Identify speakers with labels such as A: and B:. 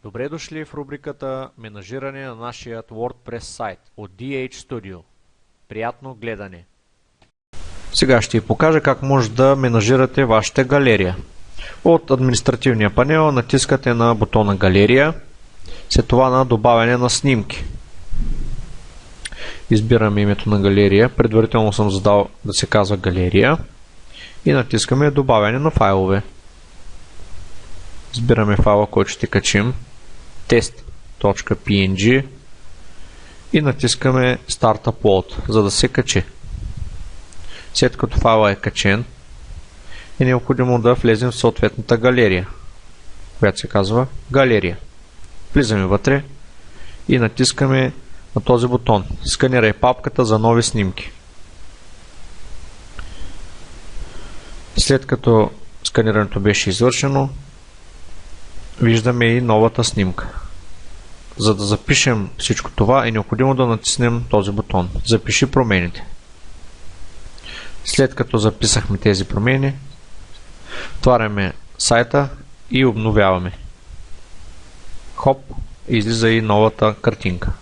A: Добре дошли в рубриката Менажиране на нашия WordPress сайт от DH Studio. Приятно гледане! Сега ще ви покажа как може да менажирате вашата галерия. От административния панел натискате на бутона Галерия, след това на добавяне на снимки. Избираме името на галерия, предварително съм задал да се казва Галерия и натискаме Добавяне на файлове. Избираме файла, който ще качим, test.png, и натискаме Start Upload, за да се качи. След като файла е качен, е необходимо да влезем в съответната галерия, която се казва Галерия. Влизаме вътре и натискаме на този бутон Сканирай папката за нови снимки. След като сканирането беше извършено, виждаме и новата снимка. За да запишем всичко това, е необходимо да натиснем този бутон Запиши промените. След като записахме тези промени, отваряме сайта и обновяваме. Хоп, излиза и новата картинка.